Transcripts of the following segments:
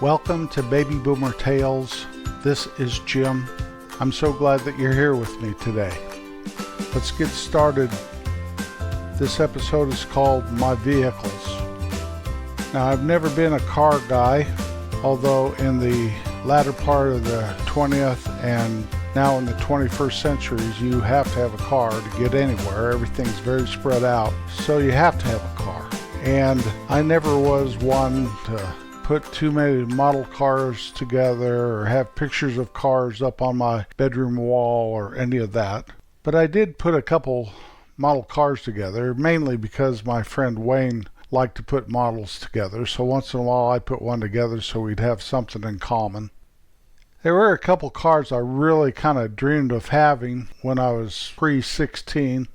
Welcome to Baby Boomer Tales. This is Jim. I'm so glad that you're here with me today. Let's get started. This episode is called My Vehicles. Now, I've never been a car guy, although in the latter part of the 20th and now in the 21st centuries, you have to have a car to get anywhere. Everything's very spread out, so you have to have a car. And I never was one to put too many model cars together or have pictures of cars up on my bedroom wall or any of that. But I did put a couple model cars together, mainly because my friend Wayne liked to put models together. So once in a while I put one together so we'd have something in common. There were a couple cars I really kind of dreamed of having when I was pre-16.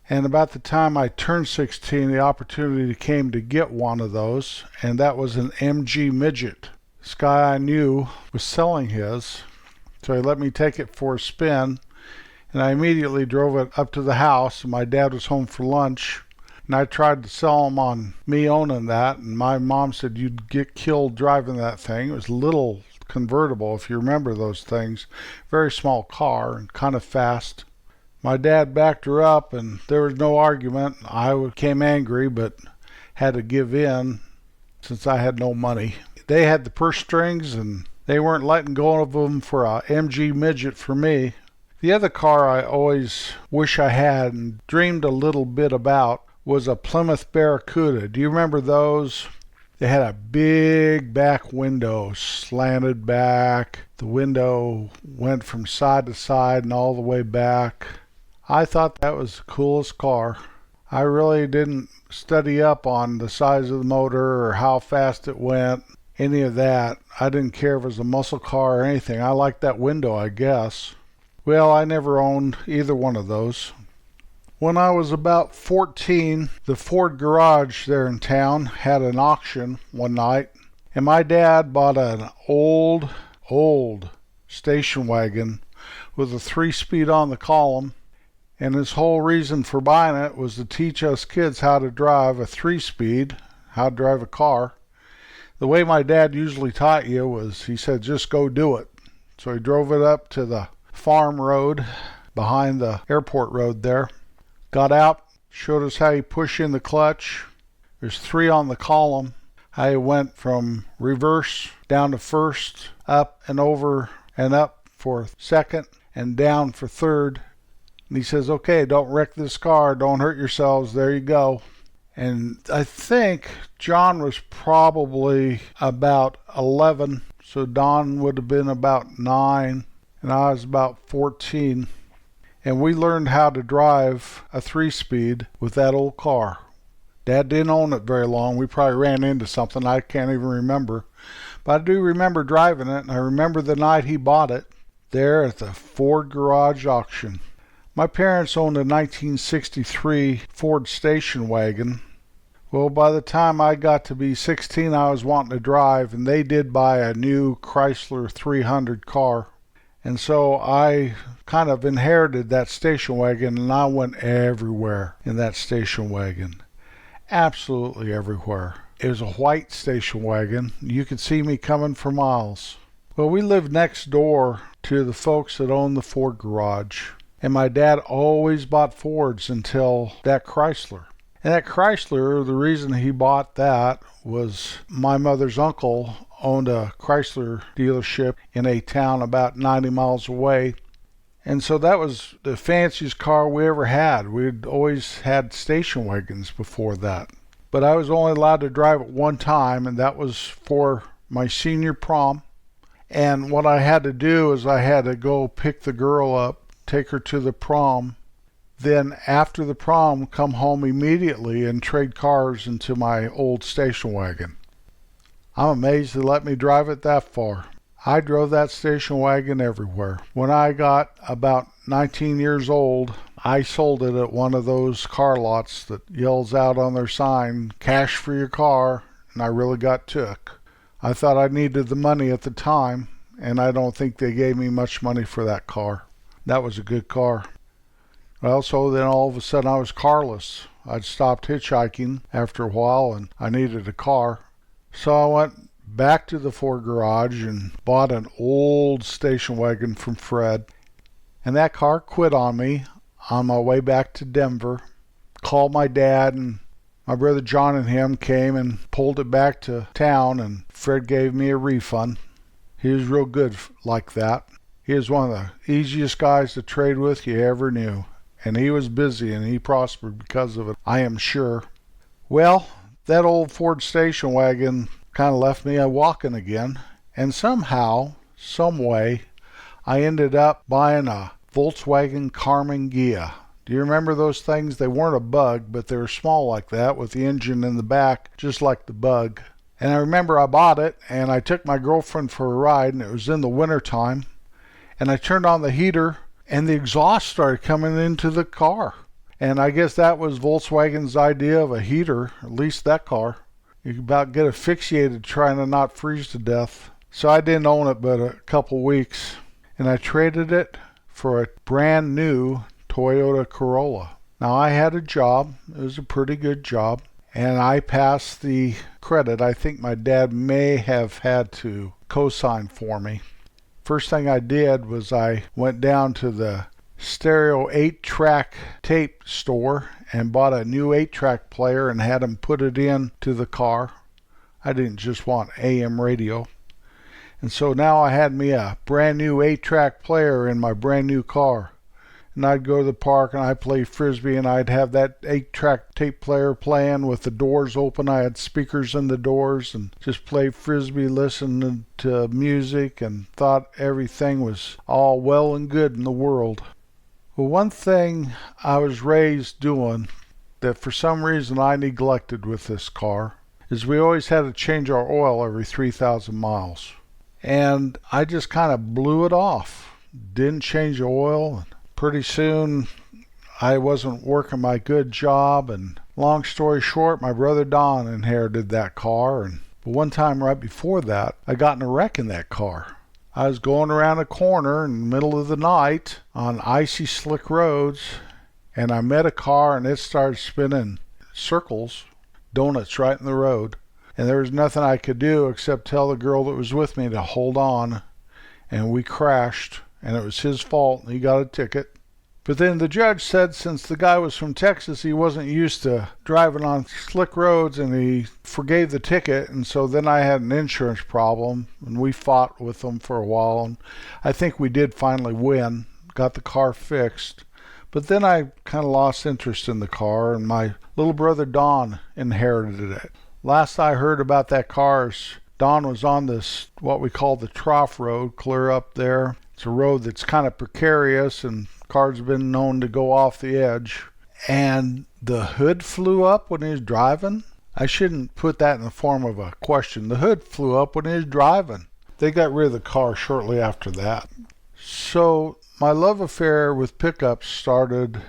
And about the time I turned 16, the opportunity came to get one of those, and that was an MG Midget. This guy I knew was selling his, so he let me take it for a spin, and I immediately drove it up to the house, and my dad was home for lunch, and I tried to sell him on me owning that, and my mom said you'd get killed driving that thing. It was a little convertible, if you remember those things. Very small car and kind of fast. My dad backed her up, and there was no argument. I became angry, but had to give in since I had no money. They had the purse strings, and they weren't letting go of them for a MG Midget for me. The other car I always wish I had and dreamed a little bit about was a Plymouth Barracuda. Do you remember those? They had a big back window, slanted back. The window went from side to side and all the way back. I thought that was the coolest car. I really didn't study up on the size of the motor or how fast it went, any of that. I didn't care if it was a muscle car or anything. I liked that window, I guess. Well, I never owned either one of those. When I was about 14, the Ford garage there in town had an auction one night, and my dad bought an old station wagon with a 3-speed on the column. And his whole reason for buying it was to teach us kids how to drive a 3-speed, how to drive a car. The way my dad usually taught you was, he said, just go do it. So he drove it up to the farm road behind the airport road there. Got out, showed us how you push in the clutch. There's 3 on the column. How you went from reverse down to first, up and over and up for second, and down for third. And he says, okay, don't wreck this car, don't hurt yourselves, there you go. And I think John was probably about 11, so Don would have been about 9, and I was about 14. And we learned how to drive a 3-speed with that old car. Dad didn't own it very long. We probably ran into something I can't even remember. But I do remember driving it, and I remember the night he bought it there at the Ford garage auction. My parents owned a 1963 Ford station wagon. Well, by the time I got to be 16, I was wanting to drive, and they did buy a new Chrysler 300 car. And so I kind of inherited that station wagon, and I went everywhere in that station wagon. Absolutely everywhere. It was a white station wagon. You could see me coming for miles. Well, we lived next door to the folks that owned the Ford garage. And my dad always bought Fords until that Chrysler. And that Chrysler, the reason he bought that was my mother's uncle owned a Chrysler dealership in a town about 90 miles away. And so that was the fanciest car we ever had. We'd always had station wagons before that. But I was only allowed to drive it one time, and that was for my senior prom. And what I had to do is I had to go pick the girl up, take her to the prom, then after the prom come home immediately and trade cars into my old station wagon. I'm amazed they let me drive it that far. I drove that station wagon everywhere. When I got about 19 years old, I sold it at one of those car lots that yells out on their sign, cash for your car, and I really got took. I thought I needed the money at the time, and I don't think they gave me much money for that car. That was a good car. Well, so then all of a sudden I was carless. I'd stopped hitchhiking after a while and I needed a car. So I went back to the Ford garage and bought an old station wagon from Fred. And that car quit on me on my way back to Denver. Called my dad, and my brother John and him came and pulled it back to town, and Fred gave me a refund. He was real good like that. He was one of the easiest guys to trade with you ever knew. And he was busy, and he prospered because of it, I am sure. Well, that old Ford station wagon kind of left me walking again. And somehow, some way, I ended up buying a Volkswagen Karmann Ghia. Do you remember those things? They weren't a Bug, but they were small like that with the engine in the back, just like the Bug. And I remember I bought it, and I took my girlfriend for a ride, and it was in the wintertime. And I turned on the heater, and the exhaust started coming into the car. And I guess that was Volkswagen's idea of a heater, at least that car. You could about get asphyxiated trying to not freeze to death. So I didn't own it but a couple weeks, and I traded it for a brand new Toyota Corolla. Now I had a job. It was a pretty good job, and I passed the credit. I think my dad may have had to co-sign for me. First thing I did was I went down to the stereo 8-track tape store and bought a new 8-track player and had him put it in to the car. I didn't just want AM radio. And so now I had me a brand new 8-track player in my brand new car. And I'd go to the park and I'd play Frisbee, and I'd have that 8-track tape player playing with the doors open. I had speakers in the doors and just played Frisbee, listening to music, and thought everything was all well and good in the world. Well, one thing I was raised doing that for some reason I neglected with this car is we always had to change our oil every 3,000 miles. And I just kind of blew it off. Didn't change the oil. Pretty soon I wasn't working my good job, and long story short, my brother Don inherited that car. And one time right before that, I got in a wreck in that car. I was going around a corner in the middle of the night on icy slick roads, and I met a car, and it started spinning circles, donuts right in the road. And there was nothing I could do except tell the girl that was with me to hold on, and we crashed, and it was his fault, and he got a ticket. But then the judge said since the guy was from Texas, he wasn't used to driving on slick roads, and he forgave the ticket. And so then I had an insurance problem, and we fought with them for a while, and I think we did finally win, got the car fixed. But then I kind of lost interest in the car, and my little brother Don inherited it. Last I heard about that car is Don was on this, what we call the trough road, clear up there. It's a road that's kind of precarious, and cars have been known to go off the edge. And the hood flew up when he was driving. I shouldn't put that in the form of a question. The hood flew up when he was driving. They got rid of the car shortly after that. So my love affair with pickups started.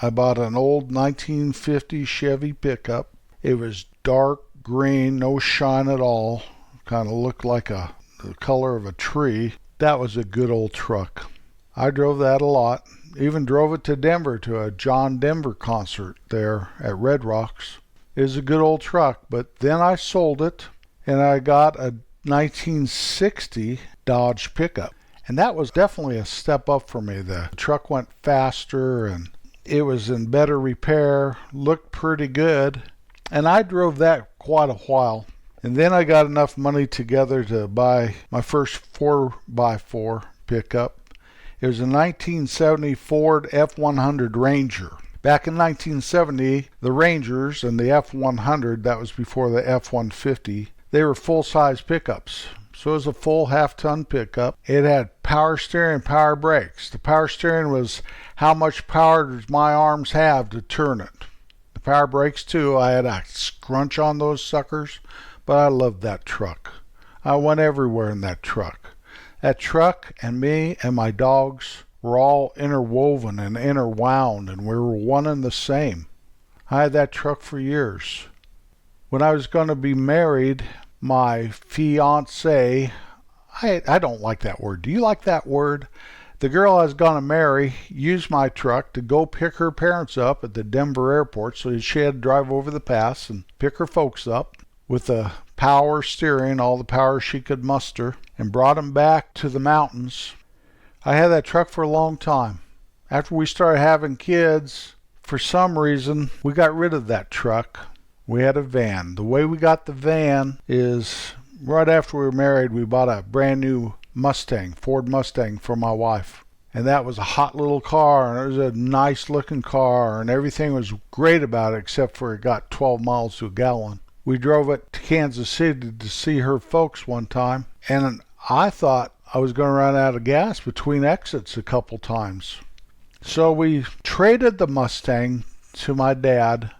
I bought an old 1950 Chevy pickup. It was dark green, no shine at all. Kind of looked like the color of a tree. That was a good old truck. I drove that a lot. Even drove it to Denver to a John Denver concert there at Red Rocks. It was a good old truck, but then I sold it and I got a 1960 Dodge pickup. And that was definitely a step up for me. The truck went faster and it was in better repair, looked pretty good. And I drove that quite a while. And then I got enough money together to buy my first 4x4 pickup. It was a 1970 Ford F100 Ranger. Back in 1970, the Rangers and the F100, that was before the F-150, they were full-size pickups. So it was a full half-ton pickup. It had power steering and power brakes. The power steering was how much power does my arms have to turn it. The power brakes too, I had a scrunch on those suckers, but I loved that truck. I went everywhere in that truck. That truck and me and my dogs were all interwoven and interwound, and we were one and the same. I had that truck for years. When I was going to be married, my fiancée, I don't like that word. Do you like that word? The girl I was going to marry used my truck to go pick her parents up at the Denver airport, so she had to drive over the pass and pick her folks up with a power steering, all the power she could muster, and brought him back to the mountains. I had that truck for a long time. After we started having kids, for some reason, we got rid of that truck. We had a van. The way we got the van is right after we were married, we bought a brand new Mustang, Ford Mustang for my wife. And that was a hot little car, and it was a nice looking car, and everything was great about it except for it got 12 miles to a gallon. We drove it to Kansas City to see her folks one time, and I thought I was going to run out of gas between exits a couple times. So we traded the Mustang to my dad.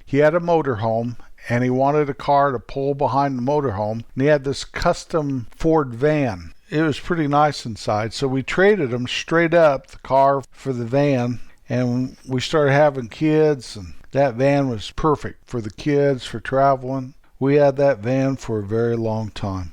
He had a motorhome, and he wanted a car to pull behind the motorhome, and he had this custom Ford van. It was pretty nice inside, so we traded him straight up, the car for the van, and we started having kids, and that van was perfect for the kids, for traveling. We had that van for a very long time.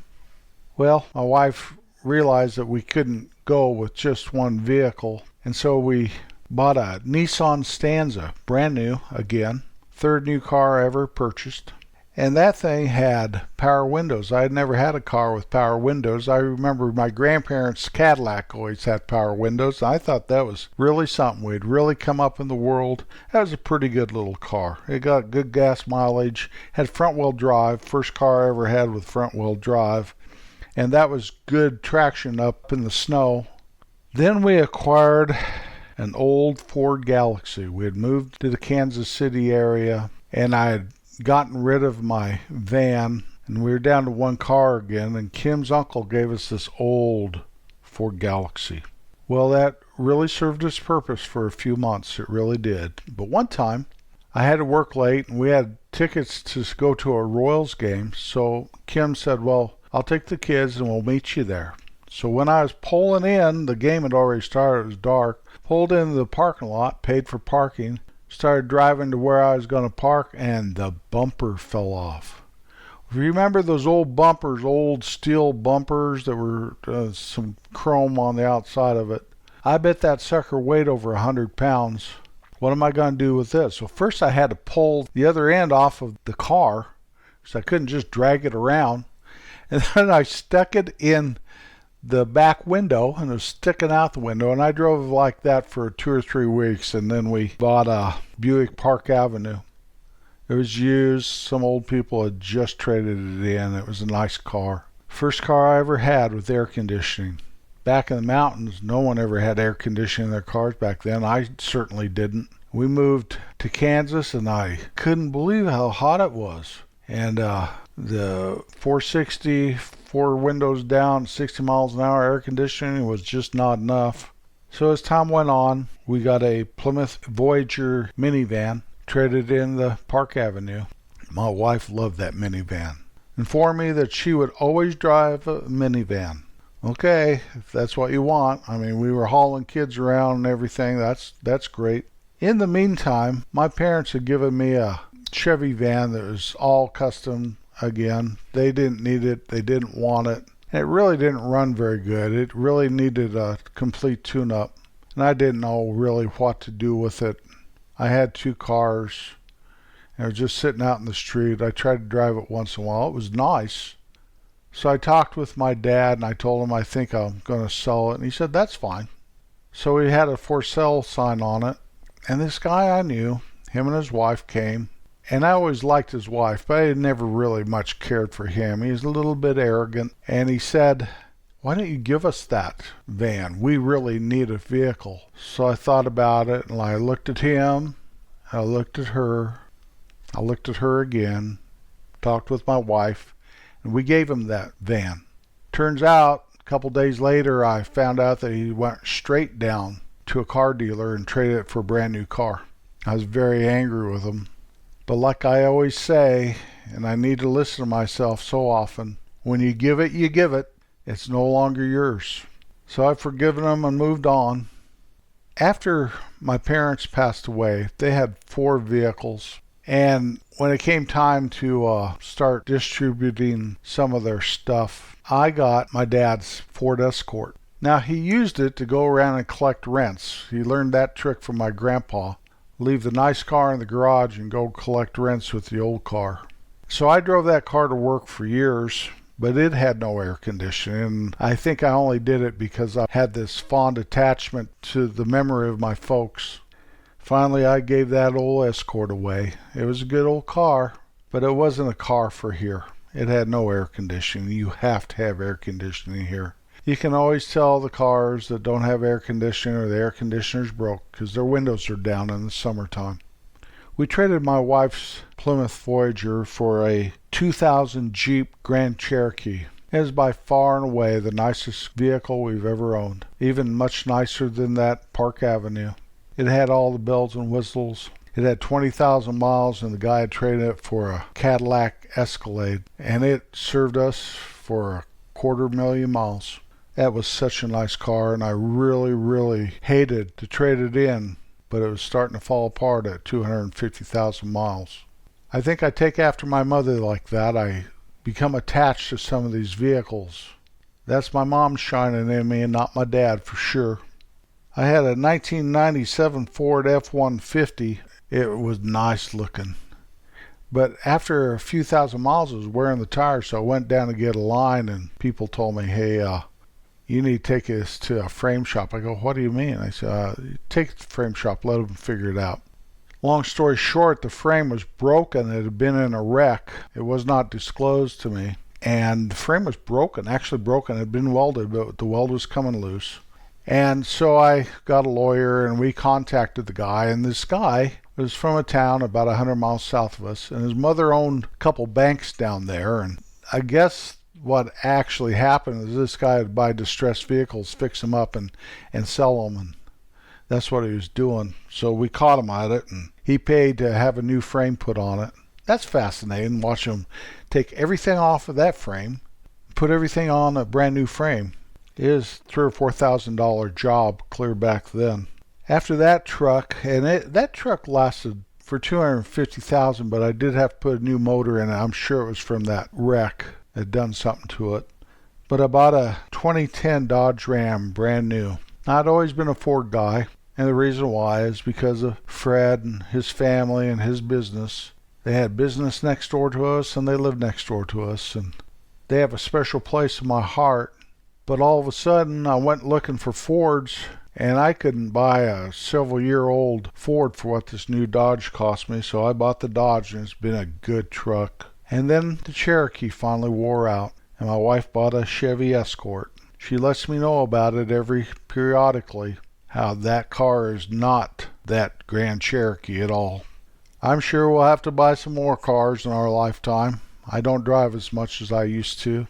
Well, my wife realized that we couldn't go with just one vehicle, and so we bought a Nissan Stanza, brand new again, third new car I ever purchased. And that thing had power windows. I had never had a car with power windows. I remember my grandparents' Cadillac always had power windows. I thought that was really something. We'd really come up in the world. That was a pretty good little car. It got good gas mileage, had front-wheel drive, first car I ever had with front-wheel drive. And that was good traction up in the snow. Then we acquired an old Ford Galaxy. We had moved to the Kansas City area, and I had gotten rid of my van, and we were down to one car again, and Kim's uncle gave us this old Ford Galaxy. Well, that really served its purpose for a few months. It really did. But one time, I had to work late, and we had tickets to go to a Royals game, so Kim said, well, I'll take the kids and we'll meet you there. So when I was pulling in, the game had already started, it was dark, pulled into the parking lot, paid for parking, started driving to where I was going to park, and the bumper fell off. Remember those old bumpers, old steel bumpers that were some chrome on the outside of it? I bet that sucker weighed over 100 pounds. What am I going to do with this? So first I had to pull the other end off of the car, so I couldn't just drag it around. And then I stuck it in the back window, and it was sticking out the window, and I drove like that for 2 or 3 weeks, and then we bought a Buick Park Avenue. It was used. Some old people had just traded it in. It was a nice car. First car I ever had with air conditioning. Back in the mountains, no one ever had air conditioning in their cars back then. I certainly didn't. We moved to Kansas, and I couldn't believe how hot it was. And the 460, 4 windows down, 60 miles an hour air conditioning was just not enough. So as time went on, we got a Plymouth Voyager minivan, traded in the Park Avenue. My wife loved that minivan. Informed me that she would always drive a minivan. Okay, if that's what you want. I mean, we were hauling kids around and everything. That's great. In the meantime, my parents had given me a Chevy van that was all custom again. They didn't need it. They didn't want it. And it really didn't run very good. It really needed a complete tune-up. And I didn't know really what to do with it. I had 2 cars. And it was just sitting out in the street. I tried to drive it once in a while. It was nice. So I talked with my dad, and I told him I think I'm going to sell it. And he said, that's fine. So he had a for sale sign on it. And this guy I knew, him and his wife came. And I always liked his wife, but I never really much cared for him. He was a little bit arrogant. And he said, why don't you give us that van? We really need a vehicle. So I thought about it, and I looked at him. I looked at her. I looked at her again. Talked with my wife. And we gave him that van. Turns out, a couple days later, I found out that he went straight down to a car dealer and traded it for a brand new car. I was very angry with him. But like I always say, and I need to listen to myself so often, when you give it, you give it. It's no longer yours. So I've forgiven him and moved on. After my parents passed away, they had 4 vehicles. And when it came time to start distributing some of their stuff, I got my dad's Ford Escort. Now, he used it to go around and collect rents. He learned that trick from my grandpa. Leave the nice car in the garage and go collect rents with the old car. So I drove that car to work for years, but it had no air conditioning. And I think I only did it because I had this fond attachment to the memory of my folks. Finally, I gave that old Escort away. It was a good old car, but it wasn't a car for here. It had no air conditioning. You have to have air conditioning here. You can always tell the cars that don't have air conditioning or the air conditioner's broke because their windows are down in the summertime. We traded my wife's Plymouth Voyager for a 2000 Jeep Grand Cherokee. It is by far and away the nicest vehicle we've ever owned, even much nicer than that Park Avenue. It had all the bells and whistles. It had 20,000 miles, and the guy had traded it for a Cadillac Escalade, and it served us for 250,000 miles. That was such a nice car, and I really hated to trade it in, but it was starting to fall apart at 250,000 miles. I think I take after my mother like that. I become attached to some of these vehicles. That's my mom shining in me and not my dad for sure. I had a 1997 Ford F-150. It was nice looking. But after a few thousand miles, it was wearing the tires, so I went down to get a line, and people told me, hey, you need to take this to a frame shop. I go, what do you mean? I said, take it to the frame shop, let them figure it out. Long story short, the frame was broken. It had been in a wreck. It was not disclosed to me. And the frame was broken, actually broken. It had been welded, but the weld was coming loose. And so I got a lawyer, and we contacted the guy. And this guy was from a town about 100 miles south of us. And his mother owned a couple banks down there. And I guess what actually happened is this guy would buy distressed vehicles, fix them up, and sell them. And that's what he was doing. So we caught him at it, and he paid to have a new frame put on it. That's fascinating, watching him take everything off of that frame, put everything on a brand new frame. It is $3,000 or $4,000 job clear back then. After that truck, and that truck lasted for 250,000, but I did have to put a new motor in it. I'm sure it was from that wreck. It had done something to it. But I bought a 2010 Dodge Ram, brand new. I'd always been a Ford guy, and the reason why is because of Fred and his family and his business. They had business next door to us, and they lived next door to us, and they have a special place in my heart. But all of a sudden, I went looking for Fords, and I couldn't buy a several-year-old Ford for what this new Dodge cost me, so I bought the Dodge, and it's been a good truck. And then the Cherokee finally wore out, and my wife bought a Chevy Escort. She lets me know about it periodically, how that car is not that Grand Cherokee at all. I'm sure we'll have to buy some more cars in our lifetime. I don't drive as much as I used to.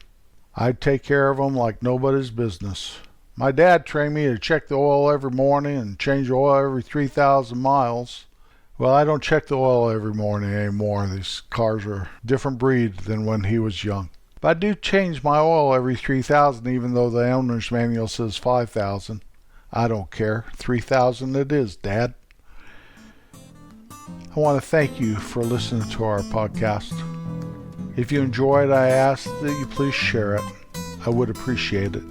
I'd take care of them like nobody's business. My dad trained me to check the oil every morning and change the oil every 3,000 miles. Well, I don't check the oil every morning anymore. These cars are a different breed than when he was young. But I do change my oil every 3,000, even though the owner's manual says 5,000. I don't care. 3,000 it is, Dad. I want to thank you for listening to our podcast. If you enjoyed, I ask that you please share it. I would appreciate it.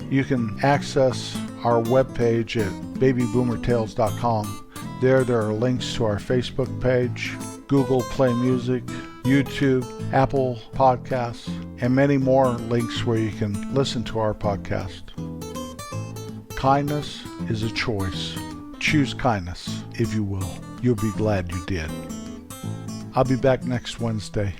You can access our webpage at babyboomertales.com. There are links to our Facebook page, Google Play Music, YouTube, Apple Podcasts, and many more links where you can listen to our podcast. Kindness is a choice. Choose kindness, if you will. You'll be glad you did. I'll be back next Wednesday.